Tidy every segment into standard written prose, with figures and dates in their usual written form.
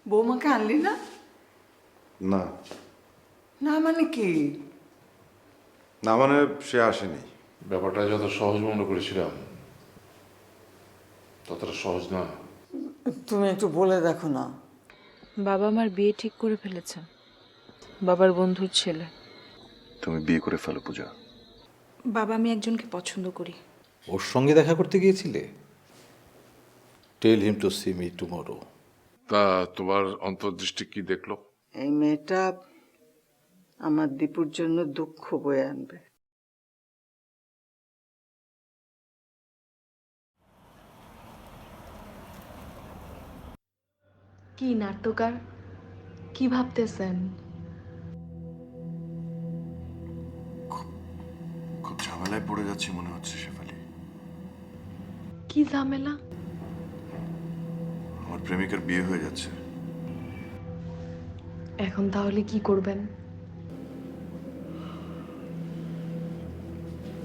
বৌমাকে আনলি না? না না মানে কি? না মানে সে আসেনি। ব্যাপারটা যত সহজ মনে করেছিলাম ততটা সহজ না। তুমি একটু বলে দেখো না। বাবা আমার বিয়ে ঠিক করে ফেলেছে, বাবার বন্ধুর ছেলে। তুমি বিয়ে করে ফেলো পূজা। বাবা, আমি একজনকে পছন্দ করি। ওর সঙ্গে দেখা করতে গিয়েছিলে? Tell him to see me tomorrow. তা তোমার অন্তর্দৃষ্টি কি দেখলো? এই মেয়েটা আমার দীপুর জন্য দুঃখ বয়ে আনবে। কি নাট্যকার, কি ভাবতেছেন? খুব ঝামেলায় পড়ে যাচ্ছি মনে হচ্ছে শেফালি। কি ঝামেলা? আমার প্রেমিকার বিয়ে হয়ে যাচ্ছে। এখন তাহলে কি করবেন?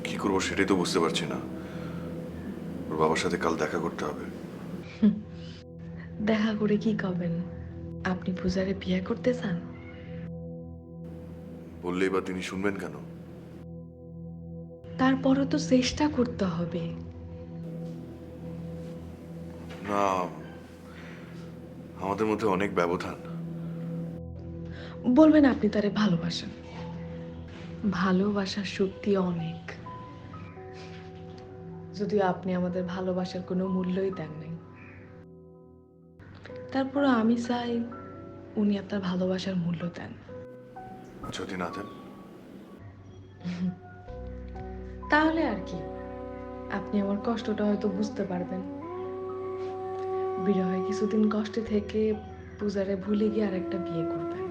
কি করবো সেটাই তো বুঝতে পারছি না। ওর বাবার সাথে কাল দেখা করতে হবে। দেখা করে কি করবেন? আপনি পূজারে বিয়ে করতে চান? বললেই বা তিনি শুনবেন কেন? তারপরও তো চেষ্টা করতে হবে। না, আমাদের মধ্যে অনেক ব্যবধান। বলবেন আপনি তারে ভালোবাসেন। ভালোবাসার শক্তি অনেক, যদিও আপনি আমাদের ভালোবাসার কোনো মূল্যই দেন নাই। তারপর আমি চাই উনি আপনার ভালোবাসার মূল্য দেন। যদি না দেন? তাহলে আর কি, আপনি আমার কষ্টটা হয়তো বুঝতে পারবেন। বিরহে কিছুদিন কষ্টে থেকে পূজারে ভুলে গিয়ে আরেকটা বিয়ে করবেন।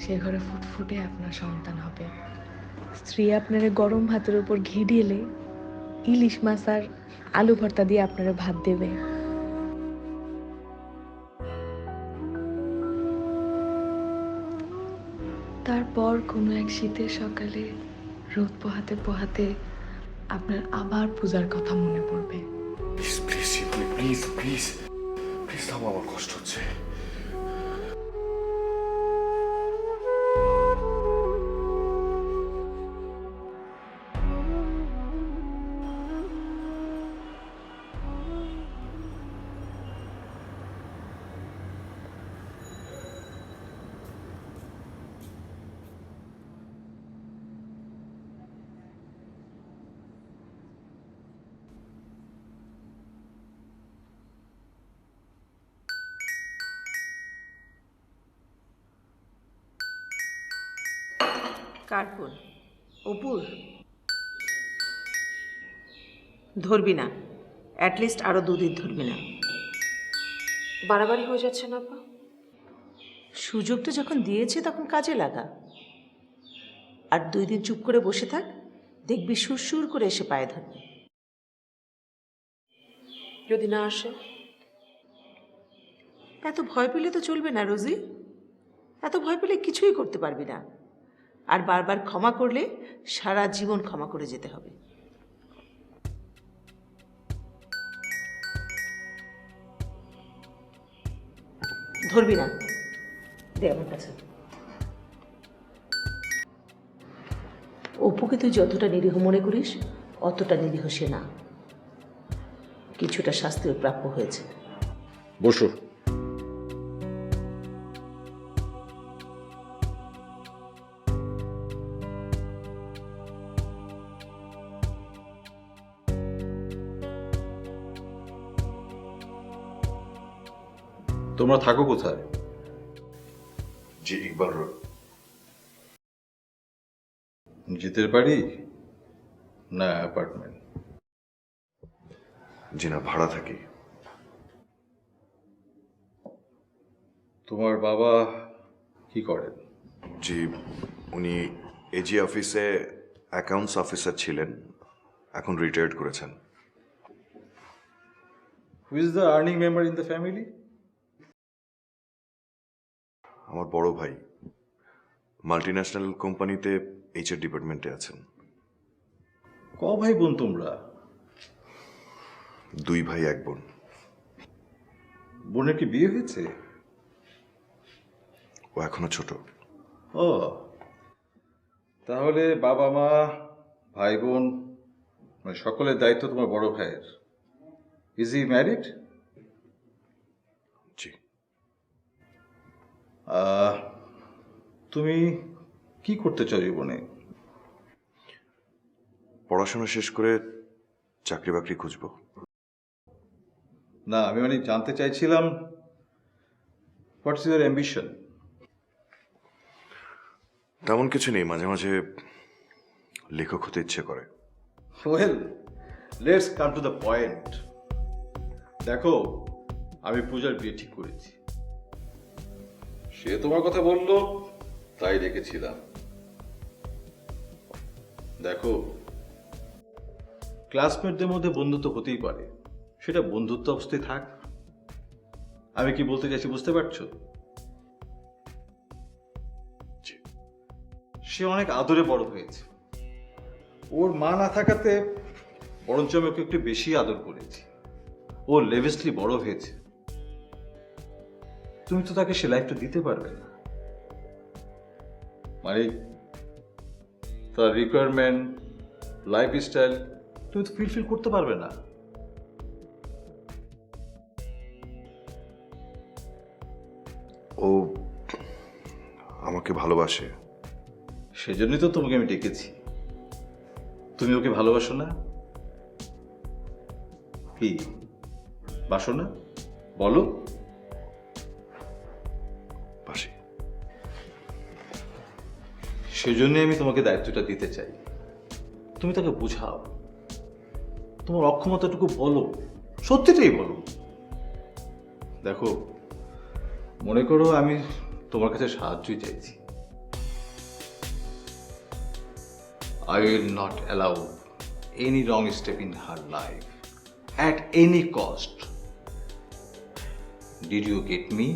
সে ঘরে ফুটফুটে আপনার সন্তান হবে। স্ত্রী আপনারে গরম ভাতের উপর ঘি ঢেলে ইলিশ মাছ আর আলু ভর্তা দিয়ে আপনারা ভাত দেবে। তারপর কোনো এক শীতের সকালে রোদ পোহাতে পোহাতে আপনার আবার পূজার কথা মনে পড়বে। Please please Shefali, please please please থামো, আমার কষ্ট হচ্ছে। কার ফোন? অপুর? ধরবি না, অ্যাটলিস্ট আরো 2 দিন ধরবি না। বাড়াবাড়ি হয়ে যাচ্ছে না আপা? সুযোগটা যখন দিয়েছে তখন কাজে লাগা। আর 2 দিন চুপ করে বসে থাক, দেখবি সুরসুর করে এসে পায়ে ধরবে। যদি না আসে? এত ভয় পেলে তো চলবে না রোজি। এত ভয় পেলে কিছুই করতে পারবি না। আর বারবার ক্ষমা করলে সারা জীবন ক্ষমা করে যেতে হবে। ধরবি না, দে আমার কাছে। অপুকে তুই যতটা নিরীহ মনে করিস অতটা নিরীহ সে না। কিছুটা শাস্তি ওর প্রাপ্য হয়েছে। বসো। তোমরা থাকো কোথায়? জি, ইকবাল রোড। জিতের বাড়ি না অ্যাপার্টমেন্ট? জি না, ভাড়া থাকি। তোমার বাবা কি করেন? জি, উনি এজি অফিসে অ্যাকাউন্টস অফিসার ছিলেন, এখন রিটায়ার্ড করেছেন। Who is the earning member in the family? আমার বড় ভাই মাল্টিন্যাশনাল কোম্পানিতে এইচআর ডিপার্টমেন্টে আছেন। ক ভাই বোন তোমরা? 2 ভাই 1 বোন। বোনের কি বিয়ে হয়েছে? ও এখনো ছোট। ও তাহলে বাবা মা ভাই বোন মানে সকলের দায়িত্ব তোমার বড় ভাইয়ের। Is he married? জি। তুমি কি করতে চাও জীবনে? পড়াশোনা শেষ করে চাকরি বাকরি খুঁজবো। না, আমি মানে জানতে চাইছিলাম হোয়াটস ইউর অ্যাম্বিশন? তেমন কিছু নেই, মাঝে মাঝে লেখক হতে ইচ্ছে করে। Well, let's come to the point. দেখো, আমি পূজার বিয়ে ঠিক করেছি। সে তোমার কথা বললো, তাই রেখেছিলাম। দেখো, ক্লাসমেটদের মধ্যে বন্ধুত্ব হতেই পারে, সেটা বন্ধুত্ব অবস্থায় থাক। আমি কি বলতে চাইছি বুঝতে পারছো? সে অনেক আদরে বড় হয়েছে। ওর মা না থাকাতে বরঞ্চ আমি ওকে একটু বেশি আদর করেছি। ও লেভেসলি বড় হয়েছে। তুমি তো তাকে সে লাইফটা দিতে পারবে না। মানে তার রিকোয়ারমেন্ট, লাইফস্টাইল তুমি তো ফিল করতে পারবে না। ও আমাকে ভালোবাসে। সেজন্যই তো তোমাকে আমি ডেকেছি। তুমি ওকে ভালোবাসো না? কি বাসো না? বলো। বাসি। সেজন্যই আমি তোমাকে দায়িত্বটা দিতে চাই। তুমি তাকে বুঝাও, তোমার অক্ষমতাটুকু বলো, সত্যিটাই বলো। দেখো, মনে করো আমি তোমার কাছে সাহায্যই চাইছি। I will not allow any wrong step in her life at any cost. Did you get me?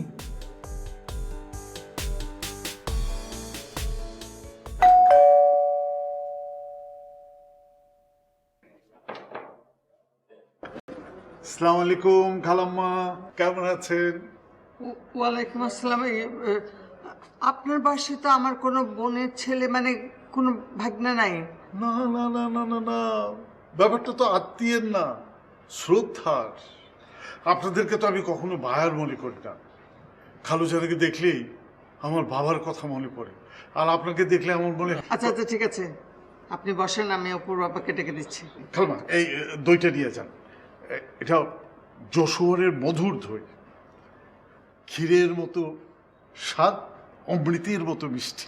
আসসালামু আলাইকুম খালাম্মা, কেমন আছেন? ওয়ালাইকুম আসসালাম। আপনার বাসায় তো আমার কোনো বোনের ছেলে মানে কোনো ভাগ্না নাই? না না না না না না, ব্যাপারটা তো আত্মীয়ের না, শ্রদ্ধার। আপনাদেরকে তো আমি কখনো ভায়ার মনে করি না। খালুজানকে দেখলেই আমার বাবার কথা মনে পড়ে, আর আপনাকে দেখলে আমার মনে হয়। আচ্ছা আচ্ছা, ঠিক আছে, আপনি বসেন, আমি অপুর বাবাকে ডেকে দিচ্ছি। খালমা, এই দইটা নিয়ে যান। এটা যশোরের মধুর দই, ক্ষীরের মতো স্বাদ, অমৃতের মতো মিষ্টি।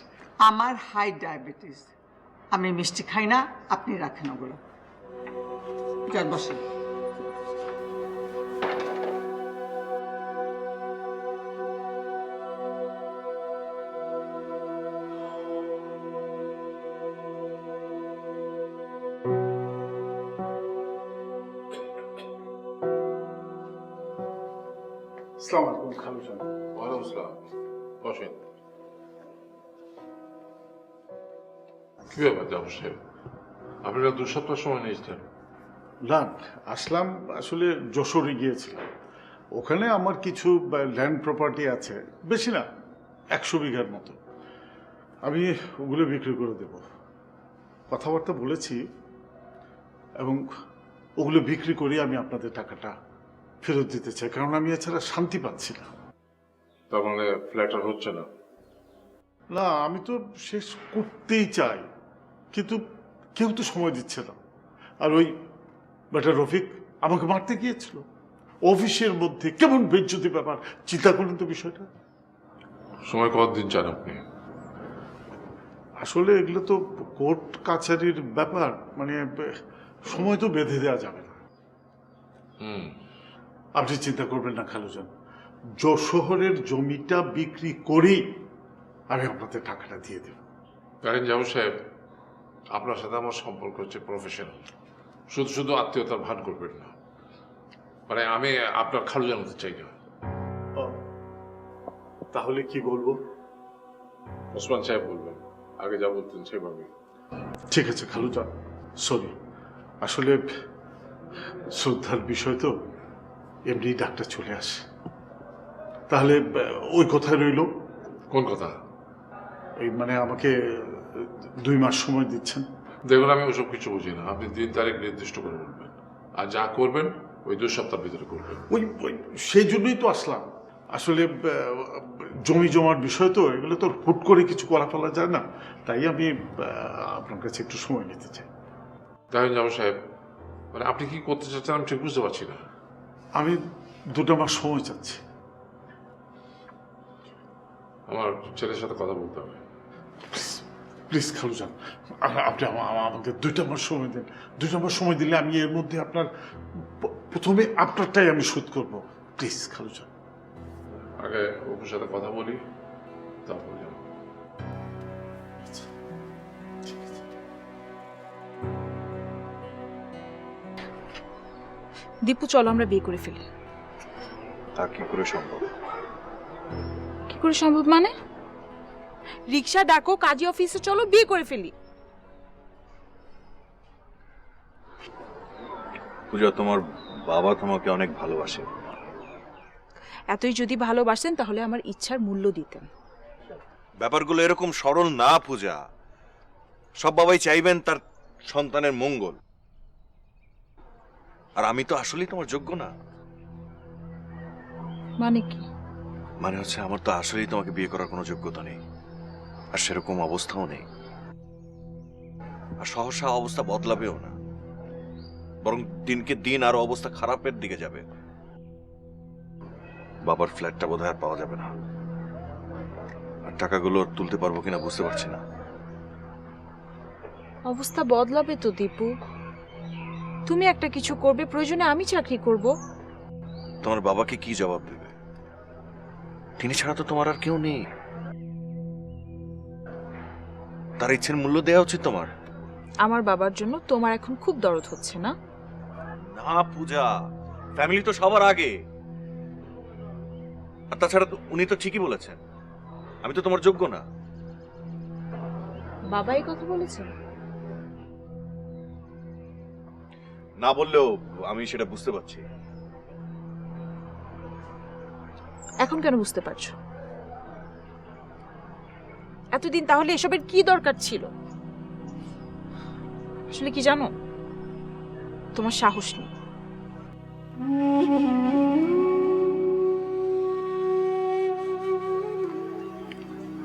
আমার হাই ডায়াবেটিস, আমি মিষ্টি খাই না, আপনি রাখেন ওগুলো। যান বসেন। আসসালামু আলাইকুম খালুজান। ওয়ালাইকুম আসসালাম। বসেন। কি ব্যাপার জাফর সাহেব, আপনারা 2 সপ্তাহ সময় নিয়েছেন? না, আসলাম আসলে যশোরে গিয়েছিলাম। ওখানে আমার কিছু ল্যান্ড প্রপার্টি আছে, বেশি না, 100 বিঘার মতো। আমি ওগুলো বিক্রি করে দেব, কথাবার্তা বলেছি, এবং ওগুলো বিক্রি করে আমি আপনাদের টাকাটা ফেরত দিতে চাই, কারণ আমি এছাড়া শান্তি পাচ্ছি না। তার মানে ফ্ল্যাট আর হচ্ছে না? না, আমি তো শেষ করতেই চাই, কিন্তু কেউ তো সময় দিচ্ছে না। আর ওই বেটা রফিক আমাকে মারতে গিয়েছিল অফিসের মধ্যে, কেমন বেজ্জতি ব্যাপার। চিন্তা করুন তো বিষয়টা। সময় কতদিন চান আপনি? আসলে এগুলো তো কোর্ট কাছারির ব্যাপার, মানে সময় তো বেঁধে দেওয়া যাবে না। আপনি চিন্তা করবেন না খালুজান, যশোরের জমিটা বিক্রি করেই আমি আপনাদের টাকাটা দিয়ে দেব। কারণ জাফর সাহেব, আপনার সাথে আমার সম্পর্ক হচ্ছে প্রফেশনাল, শুধু শুধু আত্মীয়তার ভান করবেন না। মানে আমি আপনার খালুজান হতে চাই না। তাহলে কি বলবো? ওসমান সাহেব বলবেন, আগে যা বলতেন সেভাবে। ঠিক আছে খালুজান, সরি, আসলে শ্রদ্ধার বিষয় তো এমনি ডাক্তার চলে আসে। তাহলে ওই কথাই রইল, কোন কথা? এই মানে আমাকে 2 মাস সময় দিচ্ছেন? দেখুন, আমি ওসব কিছু বুঝি না। আপনি দিন তারিখ নির্দিষ্ট করে বলবেন, আর যা করবেন ওই 2 সপ্তাহের ভিতরে করবেন। ওই সেই জন্যই তো আসলাম। আসলে জমি জমার বিষয় তো, এগুলো তো হুট করে কিছু করা ফেলা যায় না, তাই আমি আপনার কাছে একটু সময় নিতে চাই। গায়ন জামা সাহেব, মানে আপনি কি করতে চাচ্ছেন আমি ঠিক বুঝতে পারছি না। আমি 2 মাস সময় চাচ্ছি। আমার ছেলের সাথে কথা বলতে হবে। প্লিজ খালুজান, আপনি আমাকে 2 মাস সময় দেন। 2 মাস সময় দিলে আমি এর মধ্যে প্রথমে আপনারটাই আমি শোধ করব। প্লিজ খালুজান। আগে ওর সাথে কথা বলি, তারপর যাবো। দীপু, চলো আমরা বিয়ে করে ফেলি। তা কি করে সম্ভব? কি করে সম্ভব মানে? রিক্সা ডাকো, কাজী অফিসে চলো, বিয়ে করে ফেলি। পূজা, তোমার বাবা তোমাকে অনেক ভালোবাসে। এতই যদি ভালোবাসেন তাহলে আমার ইচ্ছার মূল্য দিতেন। ব্যাপারগুলো এরকম সরল না পূজা। সব বাবাই চাইবেন তার সন্তানের মঙ্গল, আর আমি তো আসলেই তোমার যোগ্য না। মানে কি? মানে হচ্ছে আমার তো আসলেই তোমাকে বিয়ে করার কোনো যোগ্যতা নেই, আর সেরকম অবস্থাও নেই। আর সহসা অবস্থা বদলাবেও না, বরং দিনকে দিন আরো অবস্থা খারাপের দিকে যাবে। বাবার ফ্ল্যাটটা বোধহয় আর পাওয়া যাবে না, আর টাকাগুলো তুলতে পারবো কিনা বুঝতে পারছি না। অবস্থা বদলাবে তো দীপু। তুমি একটা কিছু করবে, প্রয়োজনে আমি চাকরি করব। তোমার বাবাকে কি জবাব দেবে? তিনি ছাড়া তো তোমার আর কেউ নেই। তার ইচ্ছের মূল্য দেওয়া উচিত তোমার। আমার বাবার জন্য তোমার এখন খুব দরদ হচ্ছে না? না পূজা, ফ্যামিলি তো সবার আগে। আর তাছাড়া উনি তো ঠিকই বলেছেন, আমি তো তোমার যোগ্য না। বাবা এই কথা বলেছেন? না বললেও আমি সেটা বুঝতে পারছি। এখন কেন বুঝতে পারছো? এতদিন তাহলে এসবের কি দরকার ছিল? আসলে কি জানো, তোমার সাহস নেই।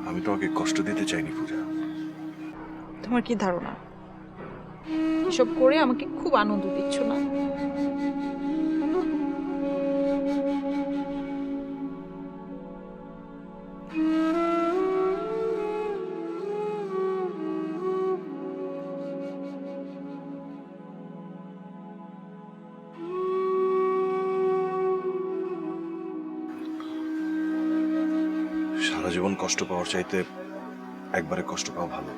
আমি তোমাকে কষ্ট দিতে চাইনি পূজা। তোমার কি ধারণা এসব করে আমাকে খুব আনন্দ দিচ্ছ না? সারা জীবন কষ্ট পাওয়ার চাইতে একবারে কষ্ট পাওয়া ভালো।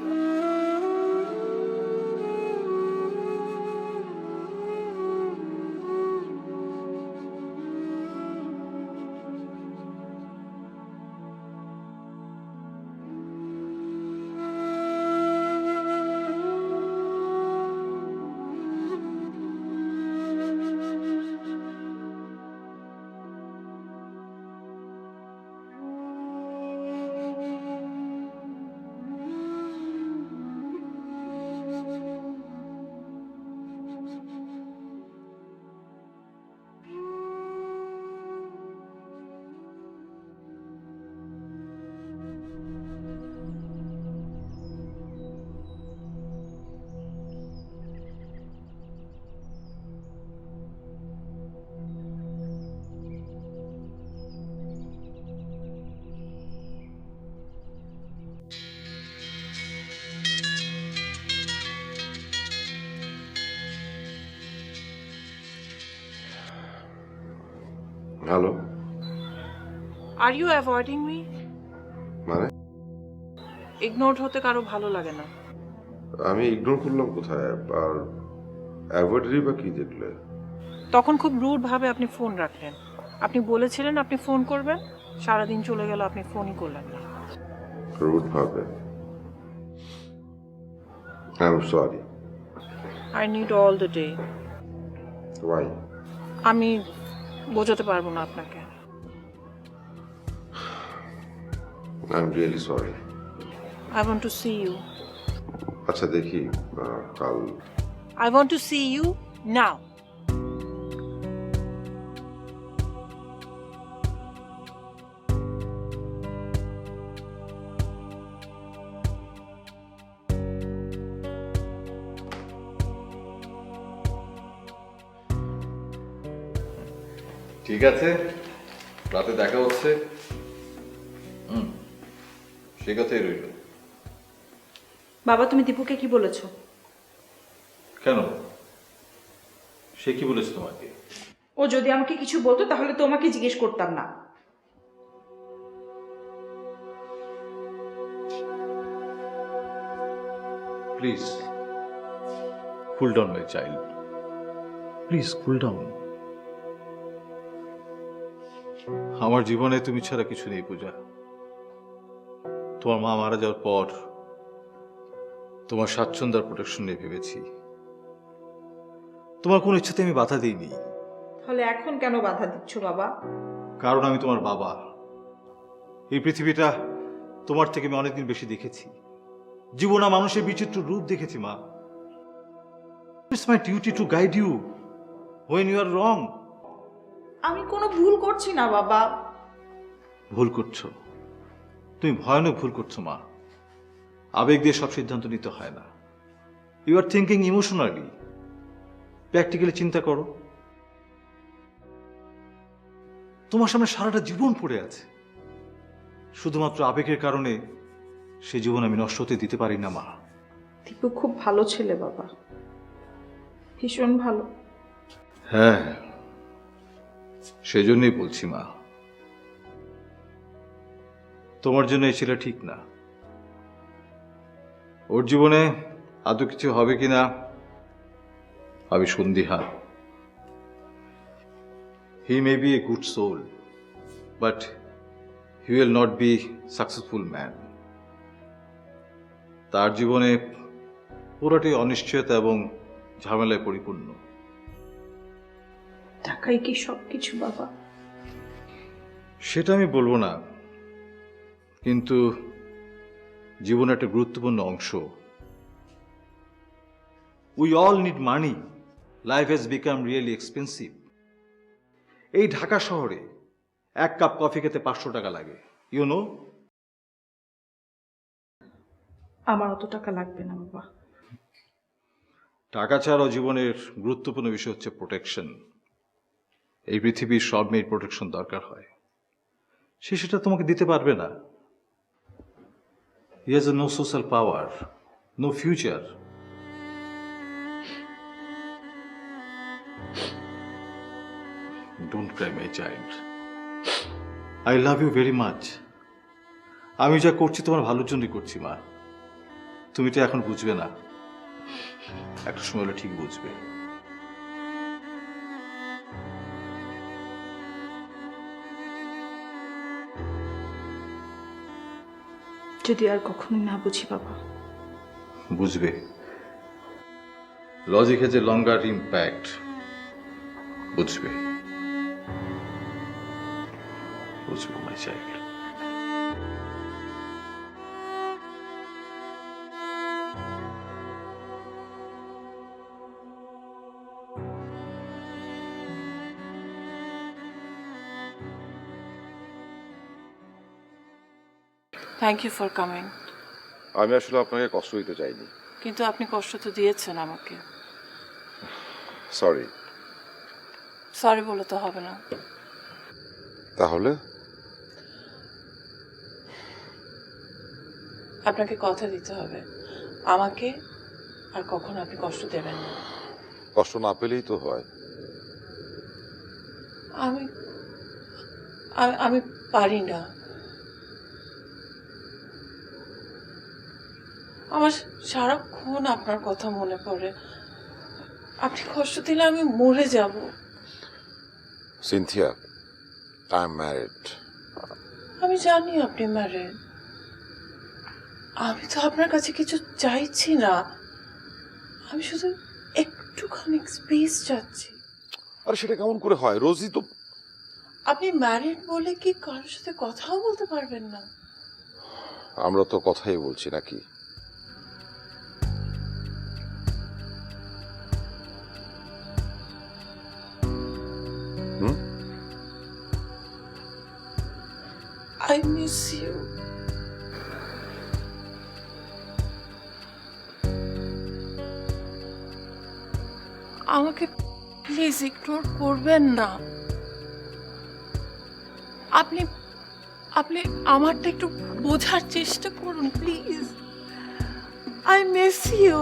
Hello, are you avoiding me? মানে ইগনোরড হতে কারো ভালো লাগে না। আমি ইগনোর করলাম কোথায়? আর অ্যাভয়েডেরই বা কি দেখলে? তখন খুব রুড ভাবে আপনি ফোন রাখলেন। আপনি বলেছিলেন আপনি ফোন করবেন, সারাদিন চলে গেল, আপনি ফোনই করলেন না। রুড ভাবে? I am sorry. I need all the day. Why? আমি বোঝাতে পারবো না আপনাকে। I am really sorry. I want to see you. আচ্ছা দেখি কাল। I want to see you now. ঠিক আছে, রাতে দেখা হচ্ছে। সে কথাই রইল। বাবা তুমি দীপুকে কি বলেছো? কেন, সে কি বলেছে তোমাকে? ও যদি আমাকে কিছু বলতো তাহলে তোমাকে জিজ্ঞেস করতাম না। Please cool down my child, please cool down. আমার জীবনে তুমি ছাড়া কিছু নেই পূজা। তোমার মা মারা যাওয়ার পর তোমার স্বাচ্ছন্দ্য আর প্রোটেকশন নিয়ে ভেবেছি। তোমার কোন ইচ্ছাতে আমি বাধা দিইনি। তাহলে এখন কেন বাধা দিচ্ছ বাবা? কারণ আমি তোমার বাবা। এই পৃথিবীটা তোমার থেকে আমি অনেকদিন বেশি দেখেছি। জীবনা মানুষের বিচিত্র রূপ দেখেছি মা। It's my duty to guide you when you are wrong. আমি কোনো ভুল করছি না বাবা। ভুল করছো, তুমি ভয়ানক ভুল করছো মা। আবেগ দিয়ে সব সিদ্ধান্ত নিতে হয় না। You are thinking emotionally. Practically চিন্তা করো। তোমার সামনে সারাটা জীবন পড়ে আছে। শুধুমাত্র আবেগের কারণে সে জীবন আমি নষ্ট হতে দিতে পারি না মা। দীপু খুব ভালো ছেলে বাবা, ভীষণ ভালো। হ্যাঁ, সেজন্যই বলছি মা, তোমার জন্য এই ছেলে ঠিক না। ওর জীবনে আদৌ কিছু হবে কিনা আমি সন্দিহান। He may be a good soul, but he will not be successful man. তার জীবনে পুরোটাই অনিশ্চয়তা এবং ঝামেলায় পরিপূর্ণ। টাকাই কি সবকিছু বাবা? সেটা আমি বলবো না, কিন্তু জীবনের একটা গুরুত্বপূর্ণ অংশ। We all need money. Life has become really expensive. এই ঢাকা শহরে এক কাপ কফি খেতে 500 টাকা লাগে, ইউ নো। আমার অত টাকা লাগবে না বাবা। টাকা ছাড়াও জীবনের গুরুত্বপূর্ণ বিষয় হচ্ছে প্রোটেকশন। এই পৃথিবীর সব মেয়ের প্রোটেকশন দরকার হয়, সে সেটা তোমাকে দিতে পারবে না। He has no social power, no future. Don't cry my child. I love you very much. আমি যা করছি তোমার ভালোর জন্যই করছি মা। তুমি তো এখন বুঝবে না, একটা সময় হলে ঠিক বুঝবে। যদি আর কখনো না বুঝি বাবা। বুঝবে। Logic has a longer impact. বুঝবে, বুঝবে my child. Thank you for coming. আমি আসলে আপনাকে কষ্ট দিতে চাইনি। কিন্তু আপনি কষ্ট তো দিয়েছেন আমাকে। সরি। সরি বলে তো হবে না। তাহলে আপনাকে কথা দিতে হবে আমাকে আর কখনো আপনি কষ্ট দেবেন না। কষ্ট না পেলেই তো হয়। আমি আমি পারি না। আমার সারাক্ষণ আপনার কথা মনে পড়ে। আপনি কষ্ট দিলে আমি মরে যাব। Cynthia, I am married. আমি জানি আপনি ম্যারিড। আমি তো আপনার কাছে কিছু চাইছি না, আমি শুধু একটুখানি স্পেস চাচ্ছি। আর সেটা কেমন করে হয়? রোজই তো। আপনি ম্যারিড বলে কি কারোর সাথে কথাও বলতে পারবেন না? আমরা তো কথাই বলছি নাকি? I miss you. আমাকে প্লিজ ইগনোর করবেন না। আপনি আপনি আমারটা একটু বোঝার চেষ্টা করুন প্লিজ। I miss you.